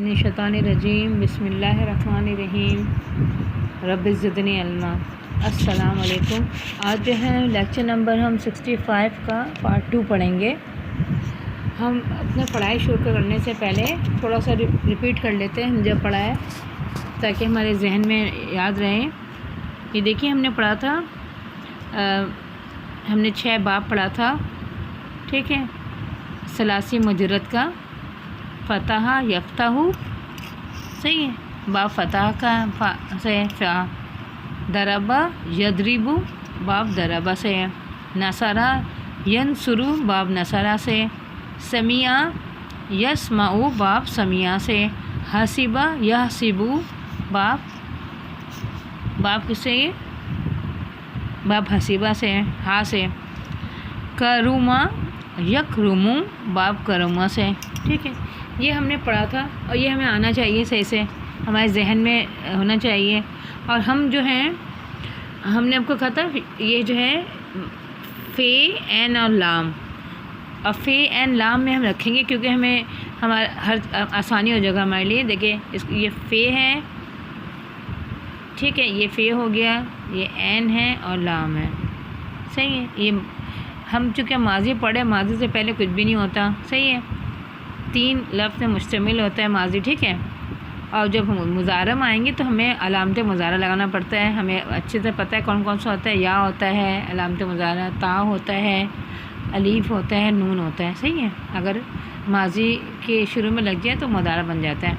من الشیطان الرجیم بسم اللہ الرحمن الرحیم رب زدنی علما۔ السلام علیکم۔ آج جو ہے لیکچر نمبر ہم 65 کا پارٹ 2 پڑھیں گے۔ ہم اپنے پڑھائی شروع کرنے سے پہلے تھوڑا سا ریپیٹ کر لیتے ہیں ہم جب پڑھا ہے، تاکہ ہمارے ذہن میں یاد رہیں۔ یہ دیکھیے ہم نے پڑھا تھا، ہم نے 6 باب پڑھا تھا، ٹھیک ہے، ثلاثی مجرد کا، فتح یفتح، صحیح ہے، باب فتح کا سے، ضرب یضرب باب ضرب سے، نصر ینصر باب نصر سے، سمع یسمع باب سمع سے، حسب یحسب باب کس سے، باب حسیبہ سے، ہا سے، کرم یکرم باب کرم سے، ٹھیک ہے۔ یہ ہم نے پڑھا تھا اور یہ ہمیں آنا چاہیے صحیح سے، ہمارے ذہن میں ہونا چاہیے۔ اور ہم جو ہیں، ہم نے آپ کو کہا تھا یہ جو ہے فے این اور لام، اور فے این لام میں ہم رکھیں گے کیونکہ ہمیں ہمارا ہر آسانی ہو جائے گا ہمارے لیے۔ دیکھیں یہ فے ہے، ٹھیک ہے، یہ فے ہو گیا، یہ این ہے اور لام ہے، صحیح ہے۔ یہ ہم چونکہ ماضی پڑھے، ماضی سے پہلے کچھ بھی نہیں ہوتا، صحیح ہے، 3 لفظ سے مشتمل ہوتا ہے ماضی، ٹھیک ہے۔ اور جب ہم مضارع میں آئیں گے تو ہمیں علامت مضارع لگانا پڑتا ہے، ہمیں اچھے سے پتہ ہے کون کون سا ہوتا ہے۔ یا ہوتا ہے علامت مضارع، تا ہوتا ہے، الف ہوتا ہے، نون ہوتا ہے، صحیح ہے۔ اگر ماضی کے شروع میں لگ جائے تو مضارع بن جاتا ہے۔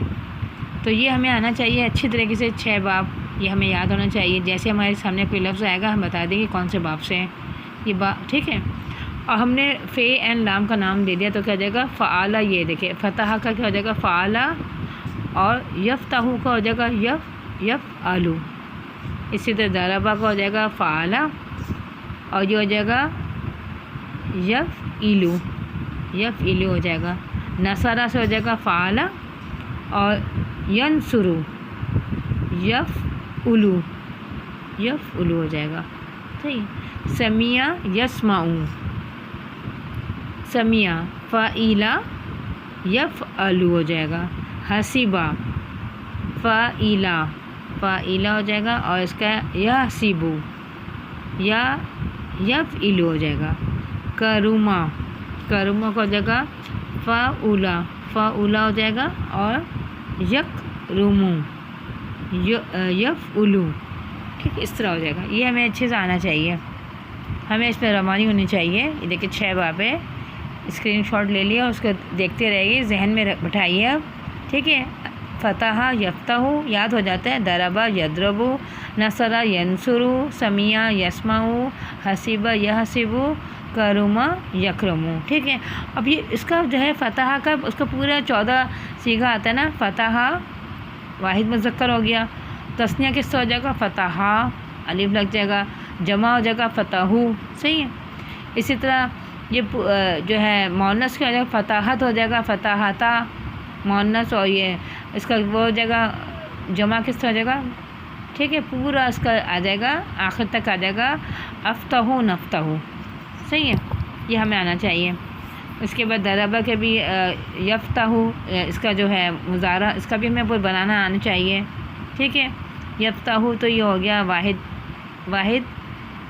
تو یہ ہمیں آنا چاہیے اچھی طریقے سے، 6 باب یہ ہمیں یاد ہونا چاہیے۔ جیسے ہمارے سامنے کوئی لفظ آئے گا ہم بتا دیں گے کون سے باب سے ہیں یہ باب، ٹھیک ہے۔ اور ہم نے فے این لام کا نام دے دیا تو کیا ہو جائے گا فعالہ۔ یہ دیکھیں فتح کا کیا ہو جائے گا فعالہ، اور یفتح کا ہو جائے گا یفعلو۔ اسی طرح ضربہ کا ہو جائے گا فعالہ، اور یہ ہو جائے گا یفعلو ہو جائے گا۔ نصرہ سے ہو جائے گا فعالہ، اور ینصر یفعلو ہو جائے گا، ٹھیک۔ سمع یسمع، سمع فعیلہ یفعل ہو جائے گا۔ حسیبہ فعیلہ ہو جائے گا، اور اس کا یحسب یفعل ہو جائے گا۔ کرما کا ہو جائے گا فعولہ ہو جائے گا، اور یکرم یفعل، ٹھیک، اس طرح ہو جائے گا۔ یہ ہمیں اچھے سے آنا چاہیے، ہمیں اس پہ روانی ہونی چاہیے۔ یہ دیکھیں 6 باب ہے، اسکرین شاٹ لے لیا، اس کو دیکھتے رہیے، ذہن میں بٹھائیے اب، ٹھیک ہے۔ فتح یفتح یاد ہو جاتا ہے، ضرب یضرب، نصر ینصر، سمع یسمع، حسب یحسب، کرم یکرم، ٹھیک ہے۔ اب یہ اس کا جو ہے فتح کا اس کا پورا 14 صیغہ آتا ہے نا۔ فتح واحد مذکر ہو گیا، تثنیہ کس سے ہو جائے گا فتح، الف لگ جائے گا، جمع ہو جائے گا فتح، صحیح ہے۔ اسی طرح یہ جو ہے مؤنث کا ہو جائے گا فتحت ہو جائے گا، فتحتا مؤنث، اور یہ اس کا وہ ہو جائے گا جمع کس سے ہو جائے گا، ٹھیک ہے، پورا اس کا آ جائے گا، آخر تک آ جائے گا افتح نفتح، صحیح ہے، یہ ہمیں آنا چاہیے۔ اس کے بعد ضربہ کے بھی یفتح، اس کا جو ہے مضارع، اس کا بھی ہمیں بنانا آنا چاہیے، ٹھیک ہے۔ یفتح تو یہ ہو گیا واحد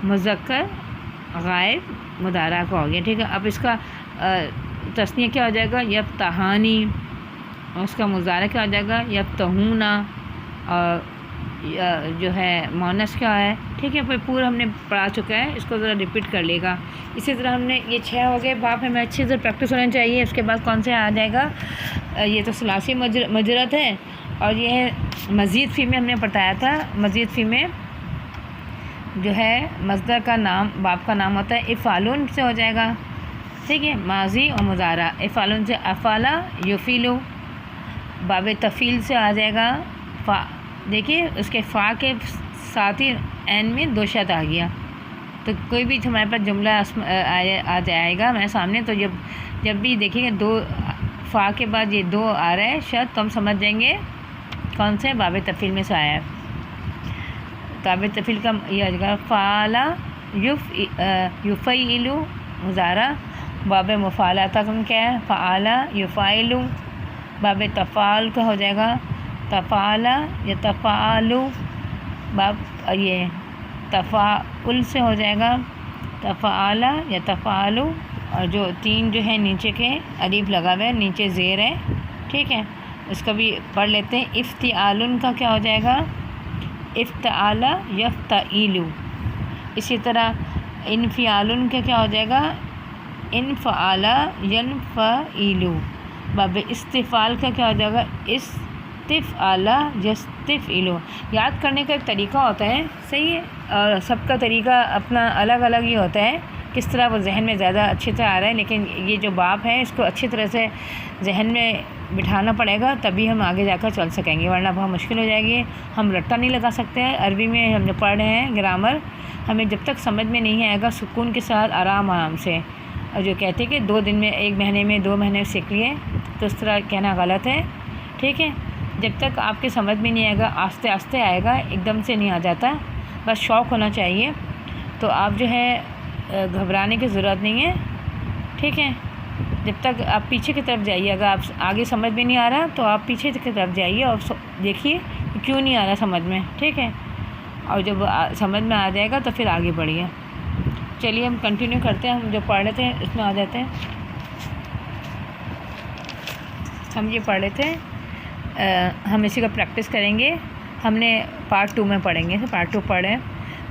مذکر غائب مضارع کا ہو گیا، ٹھیک ہے۔ اب اس کا تثنیہ کیا ہو جائے گا یفتحانی، اور اس کا مضارع کیا ہو جائے گا یفتحون، اور جو ہے مؤنث کیا ہے، ٹھیک ہے۔ پھر پورا ہم نے پڑھا چکا ہے، اس کو ذرا ریپیٹ کر لے گا۔ اسی طرح ہم نے یہ 6 ہو گئے باب، ہمیں اچھے سے پریکٹس ہونا چاہیے۔ اس کے بعد کون سے آ جائے گا، یہ تو ثلاثی مجرد ہے، اور یہ ہے مزید فی میں ہم نے بتایا تھا۔ مزید فی میں جو ہے مصدر کا نام، باب کا نام ہوتا ہے افعالن سے ہو جائے گا، ٹھیک ہے، ماضی اور مضارع۔ افعالن سے افعل یفعل، باب تفعیل سے آ جائے گا فا، دیکھیے اس کے فا کے ساتھ ہی این میں 2 شد آ گیا، تو کوئی بھی ہمارے پاس جملہ آ جائے گا ہمارے سامنے، تو جب بھی دیکھیں گے 2 فا کے بعد یہ 2 آ رہا ہے شد، تو ہم سمجھ جائیں گے کون سے باب تفعیل میں سے آیا ہے۔ باب تفعیل کا یہ آ جائے گا فعل یفعل مضارع، باب مفعلہ کا کیا ہے فعل یفعل، باب تفعال کا ہو جائے گا تفعالا یا تفعالو، باب یہ تفاعل سے ہو جائے گا تفعالا یا تفعالو، اور جو تین جو ہے نیچے کے الف لگا ہوا ہے، نیچے زیر ہے، ٹھیک ہے، اس کا بھی پڑھ لیتے ہیں۔ افتعال کا کیا ہو جائے گا افتعال یفتعیل، اسی طرح انفعال کا کیا ہو جائے گا انفعال ینفعیل، باب استفعال کا کیا ہو جائے گا استفعال یستفعل۔ یاد کرنے کا ایک طریقہ ہوتا ہے، صحیح ہے، اور سب کا طریقہ اپنا الگ الگ ہی ہوتا ہے، کس طرح وہ ذہن میں زیادہ اچھی طرح آ رہا ہے، لیکن یہ جو باب ہے اس کو اچھی طرح سے ذہن میں بٹھانا پڑے گا، تبھی ہم آگے جا کر چل سکیں گے، ورنہ بہت مشکل ہو جائے گی۔ ہم رٹا نہیں لگا سکتے ہیں، عربی میں ہم جو پڑھ رہے ہیں گرامر، ہمیں جب تک سمجھ میں نہیں آئے گا سکون کے ساتھ آرام آرام سے، اور جو کہتے ہیں کہ 2 دن میں 1 مہینے میں 2 مہینے سیکھ لیے، تو اس طرح کہنا غلط ہے، ٹھیک ہے۔ جب تک آپ کے سمجھ میں نہیں آئے گا آہستہ آہستہ آئے گا، ایک دم سے نہیں آ جاتا، بس شوق ہونا چاہیے، تو آپ جو ہے گھبرانے کی ضرورت نہیں ہے، ٹھیک ہے۔ جب تک آپ پیچھے کی طرف جائیے، اگر آپ آگے سمجھ میں نہیں آ رہا تو آپ پیچھے کی طرف جائیے اور دیکھیے کیوں نہیں آ رہا سمجھ میں، ٹھیک ہے، اور جب سمجھ میں آ جائے گا تو پھر آگے بڑھیے۔ چلیے ہم کنٹینیو کرتے ہیں، ہم جو پڑھ رہے تھے اس میں آ جاتے ہیں۔ ہم یہ پڑھ رہے تھے، ہم اسی کا پریکٹس کریں گے، ہم نے پارٹ 2 میں پڑھیں گے، پارٹ 2 پڑھیں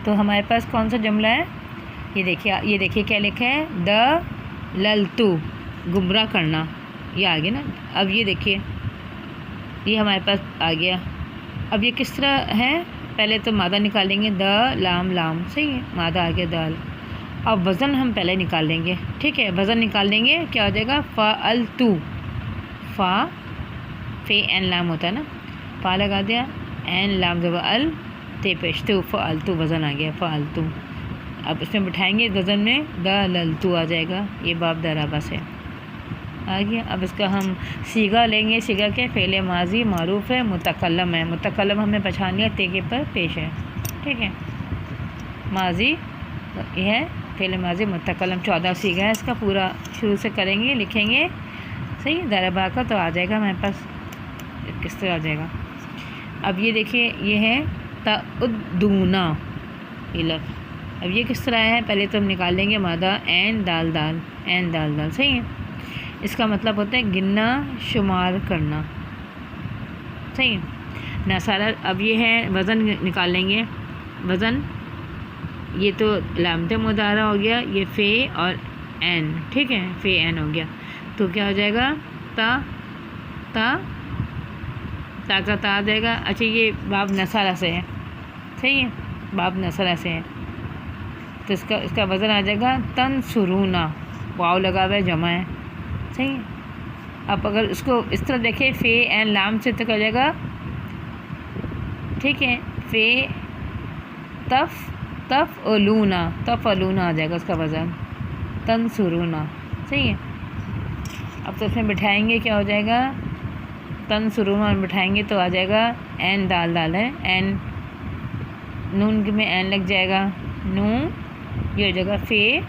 تو ہمارے پاس کون سا جملہ ہے، یہ دیکھیے کیا لکھا ہے، دا للتو، گمراہ کرنا، یہ آ گیا نا۔ اب یہ دیکھیے یہ ہمارے پاس آ گیا، اب یہ کس طرح ہے، پہلے تو مادہ نکالیں گے، دا لام لام، صحیح ہے، مادہ آ گیا دال، اب وزن ہم پہلے نکال لیں گے، ٹھیک ہے، وزن نکال لیں گے، کیا ہو جائے گا فعلتو، فا فے این لام ہوتا ہے نا، فا لگا دیا، این لام جب ال تے پیشتو، فعلتو، وزن آ گیا فعلتو۔ اب اس میں بٹھائیں گے وزن میں دا للتو آ جائے گا، یہ باب درابہ سے آ گیا۔ اب اس کا ہم صیغہ لیں گے، صیغہ کے فعل ماضی معروف ہے، متکلم ہے، متکلم ہمیں پہچان لیا تے کے پر پیش ہے، ٹھیک ہے، ماضی یہ ہے فعل ماضی متکلم، 14 صیغہ ہے اس کا، پورا شروع سے کریں گے، لکھیں گے، صحیح درابہ کا، تو آ جائے گا ہمارے پاس کس طرح آ جائے گا۔ اب یہ دیکھیے یہ ہے تعدونا، یہ لفظ، اب یہ کس طرح ہے، پہلے تو ہم نکال لیں گے مادہ این دال دال، این دال دال، صحیح ہے، اس کا مطلب ہوتا ہے گننا شمار کرنا، صحیح ہے، ناسارہ۔ اب یہ ہے وزن نکال لیں گے، وزن یہ تو علامت مضارع ہو گیا، یہ فے اور این، ٹھیک ہے، فے این ہو گیا، تو کیا ہو جائے گا تا کا تا آ جائے گا۔ اچھا یہ باب نصارہ سے ہے، صحیح ہے، باب نصارہ سے ہے، تو اس کا وزن آ جائے گا تنصرونا، واو لگا ہوا ہے، جمع ہے، صحیح ہے۔ اب اگر اس کو اس طرح دیکھیں فے این لام سے تو کیا ہو جائے گا، ٹھیک ہے، فے تفعلونا، تفعلونا آ جائے گا اس کا وزن، تنصرونا، صحیح ہے۔ اب تو اس میں بٹھائیں گے کیا ہو جائے گا، تنصرونا بٹھائیں گے تو آ جائے گا این دال دال ہے، این نون میں این لگ جائے گا، نون یہ ہو جائے گا فے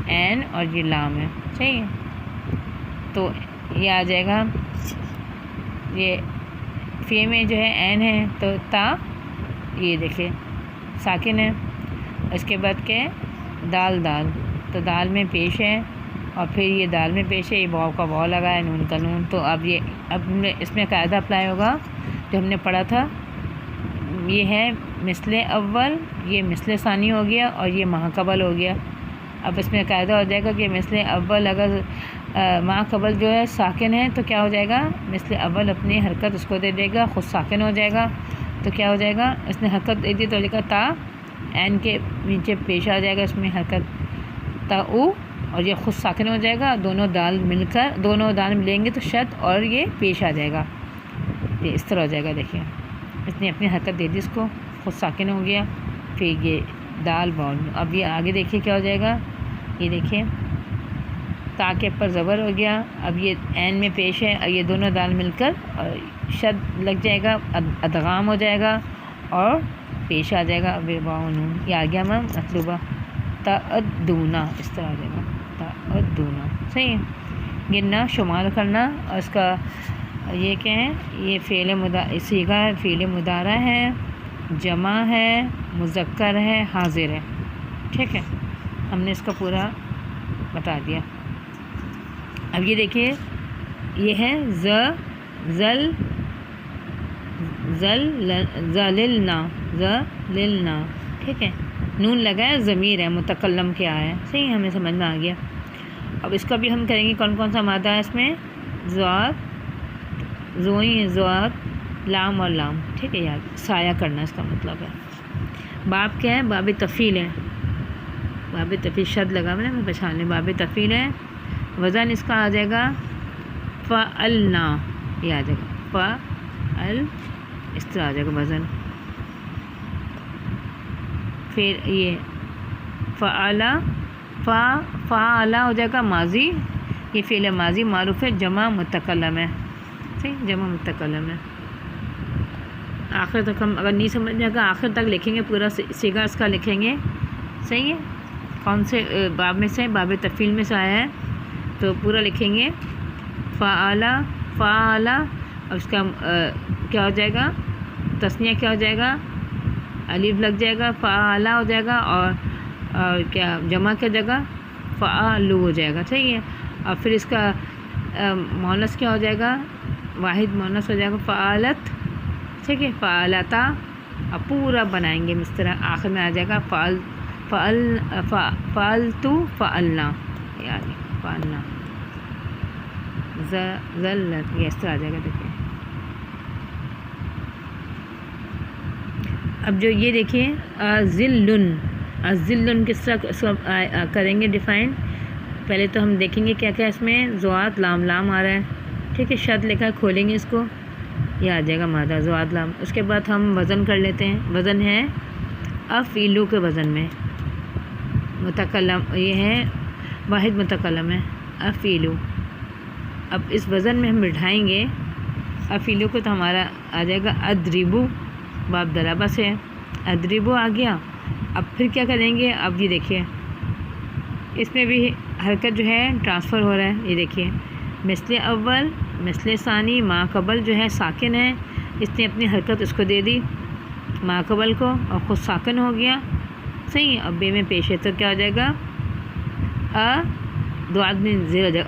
این اور یہ لام ہے، صحیح ہے، تو یہ آ جائے گا، یہ فے میں جو ہے این ہے تو تا، یہ دیکھیں ساکن ہے، اس کے بعد کیا ہے دال دال، تو دال میں پیش ہے، اور پھر یہ دال میں پیش ہے، یہ واو کا واو لگا ہے، نون کا نون، تو اب اس میں قاعدہ اپلائی ہوگا جو ہم نے پڑھا تھا، یہ ہے مثل اول، یہ مثل ثانی ہو گیا، اور یہ ماہ قبل ہو گیا۔ اب اس میں قاعدہ ہو جائے گا کہ مثل اول اگر ماہ قبل جو ہے ساکن ہے تو کیا ہو جائے گا، مثل اول اپنی حرکت اس کو دے دے گا، خود ساکن ہو جائے گا، تو کیا ہو جائے گا، اس نے حرکت دے دی تو ہو جائے گا تا، این کے نیچے پیش آ جائے گا اس میں حرکت تا او، اور یہ خود ساکن ہو جائے گا، دونوں دال ملیں گے تو شد اور یہ پیش آ جائے گا، یہ اس طرح ہو جائے گا، دیکھیں اس نے اپنی حرکت دے دی، اس کو خود ساکن ہو گیا، پھر یہ دال بال، اب یہ آگے دیکھیے کیا ہو جائے گا، یہ دیکھیں تا کے اوپر زبر ہو گیا، اب یہ این میں پیش ہے، اور یہ دونوں دال مل کر اور شد لگ جائے گا، ادغام ہو جائے گا اور پیش آ جائے گا، اب نون، یہ آ گیا ہمارا مطلوبہ تعدونا، اس طرح آ جائے گا تعدونا، صحیح ہے، گننا شمار کرنا، اور اس کا یہ کیا ہے؟ یہ صیغہ ہے، فعل مضارع ہے، جمع ہے، مذکر ہے، حاضر ہے. ٹھیک ہے، ہم نے اس کا پورا بتا دیا. اب یہ دیکھیے، یہ ہے ذللنا. ٹھیک ہے، نون لگا ہے، ضمیر ہے، متکلم کیا ہے. صحیح، ہمیں سمجھ میں آ گیا. اب اس کا بھی ہم کریں گے. کون کون سا مادہ ہے اس میں؟ زوات، لام اور لام. ٹھیک ہے، یاد سایہ کرنا اس کا مطلب ہے. باب کیا ہے؟ باب تفعیل ہے. باب تفعیل شد لگا ہوا ہے، میں پہچان لیں. باب تفعیل ہے. وزن اس کا آ جائے گا فعلنا. یہ آ جائے گا فعل، اس طرح آ جائے گا وزن. پھر یہ فعل ہو جائے گا ماضی. یہ فعل ماضی معروف ہے، جمع متکلم ہے. صحیح، جمع متکلم ہے. آخر تک ہم اگر نہیں سمجھ میں آگا، آخر تک لکھیں گے، پورا صیغہ اس کا لکھیں گے. صحیح ہے، کون سے باب میں سے؟ باب تفعیل میں سے آیا ہے، تو پورا لکھیں گے. فعل، اور اس کا کیا ہو جائے گا؟ تثنیہ کیا ہو جائے گا؟ الف لگ جائے گا، فعل ہو جائے گا. اور کیا جمع کی جگہ فعلو ہو جائے گا. صحیح ہے. اور پھر اس کا مؤنث کیا ہو جائے گا؟ واحد مؤنث ہو جائے گا فعلت. ٹھیک ہے، فعلتا. اب پورا بنائیں گے اس طرح. آخر میں آ جائے گا فعلتو فعلنا. یاد ہے، فعلنا. ذلت، یہ اس طرح آ جائے گا. دیکھیں اب جو یہ دیکھیے ذلن کس طرح کریں گے ڈیفائن. پہلے تو ہم دیکھیں گے کیا کیا اس میں زوات لام آ رہا ہے. ٹھیک ہے، شد لکھا ہے، کھولیں گے اس کو، یہ آ جائے گا مادہ زوات لام. اس کے بعد ہم وزن کر لیتے ہیں. وزن ہے افعلو کے وزن میں متکلم، یہ ہے واحد متکلم ہے افعلو. اب اس وزن میں ہم بٹھائیں گے افعلو کو، تو ہمارا آ جائے گا اضربو. باب ضربہ سے ہے، اضربو آ گیا. اب پھر کیا کریں گے؟ اب یہ دیکھیے، اس میں بھی حرکت جو ہے ٹرانسفر ہو رہا ہے. یہ دیکھیے، مثل اول، مثل ثانی، ما قبل جو ہے ساکن ہے، اس نے اپنی حرکت اس کو دے دی ما قبل کو، اور خود ساکن ہو گیا. صحیح. اب بے میں پیش ہے، تو کیا ہو جائے گا؟ دو آدمی زیر ہو جائے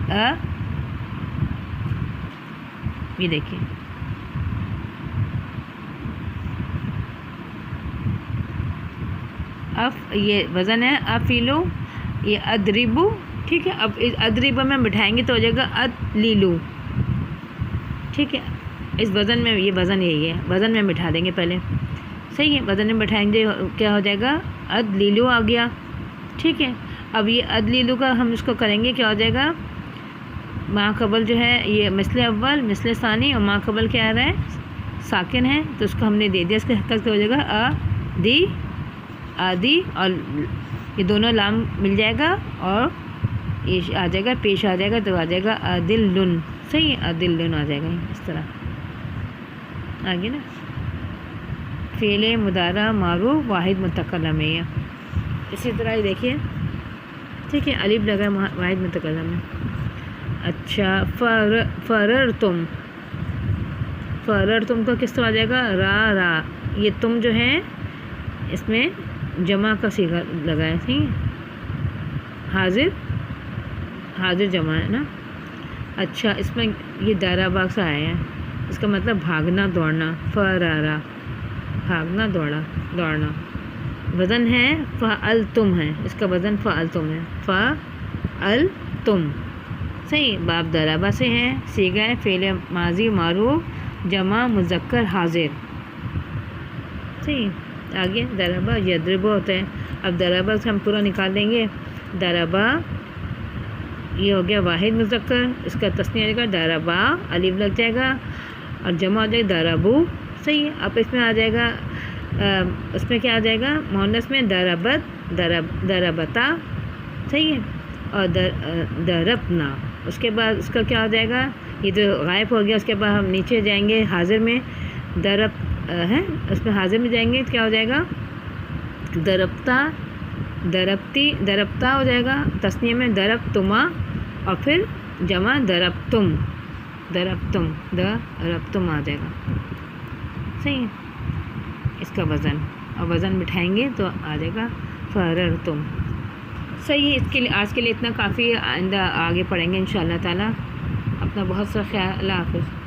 گا، یہ دیکھیے یہ وزن ہے افعلو، یہ اضربو. ٹھیک ہے، اب اس اضربو میں بٹھائیں گے تو ہو جائے گا ادلیلو. ٹھیک ہے، اس وزن میں، یہ وزن یہی ہے، وزن میں بٹھا دیں گے پہلے. صحیح ہے، وزن میں بٹھائیں گے، کیا ہو جائے گا؟ ادلیلو آ گیا. ٹھیک ہے، اب یہ ادلیلو کا ہم اس کو کریں گے، کیا ہو جائے گا؟ ما قبل جو ہے یہ مثل اول، مثل ثانی، اور ما قبل کیا آ رہا ہے؟ ساکن ہے، تو اس کو ہم نے دے دیا. اس کا حرکت کیا ہو جائے گا؟ آدی، اور یہ دونوں لام مل جائے گا، اور یہ آ جائے گا، پیش آ جائے گا، تو آ جائے گا عدلن. صحیح ہے، عدلن آ جائے گا اس طرح. آگے نا، فعل مضارع معروف واحد متکلم ہے. اسی طرح یہ دیکھیے. ٹھیک ہے، الف لگا واحد متکلم ہے. اچھا، فررتم کا کس طرح آ جائے گا؟ را. یہ تم جو ہے اس میں جمع کا صیغہ لگا ہے. ٹھیک ہے، حاضر جمع ہے نا. اچھا، اس میں یہ دائرہ باغ سے آیا ہے، اس کا مطلب بھاگنا دوڑنا. فرارا، بھاگنا دوڑنا. وزن ہے فعلتم ہے، اس کا وزن فعلتم ہے. فعلتم. صحیح. باب ضربہ سے ہے، صیغہ ہے فعل ماضی معروف، جمع مذکر حاضر. صحیح. آگے ضربہ یضربو ہوتا ہے. اب ضربہ سے ہم پورا نکال دیں گے. ضربہ یہ ہو گیا واحد مذکر، اس کا تثنیہ آ جائے گا ضربا، الف لگ جائے گا، اور جمع ہو جائے گا ضربو. صحیح ہے. اب اس میں آ جائے گا، اس میں کیا آ جائے گا؟ مؤنث میں ضربت، ضربتا. صحیح ہے. اور ضربنا. اس کے بعد اس کا کیا ہو جائے گا؟ یہ تو غائب ہو گیا. اس کے بعد ہم نیچے جائیں گے حاضر میں، ضرب ہے، اس میں حاضر میں جائیں گے تو کیا ہو جائے گا؟ ضربتا ہو جائے گا. تثنیہ میں ضربتما، اور پھر جمع ضربتم. دربتم، دربتم آ جائے گا، صحیح ہے اس کا وزن، اور وزن بٹھائیں گے تو آ جائے گا فررتم، صحیح ہے۔ اس کے لیے آج کے لیے اتنا کافی ہے، آئندہ آگے پڑھیں گے انشاءاللہ تعالیٰ۔ اپنا بہت سا خیال، اللہ حافظ۔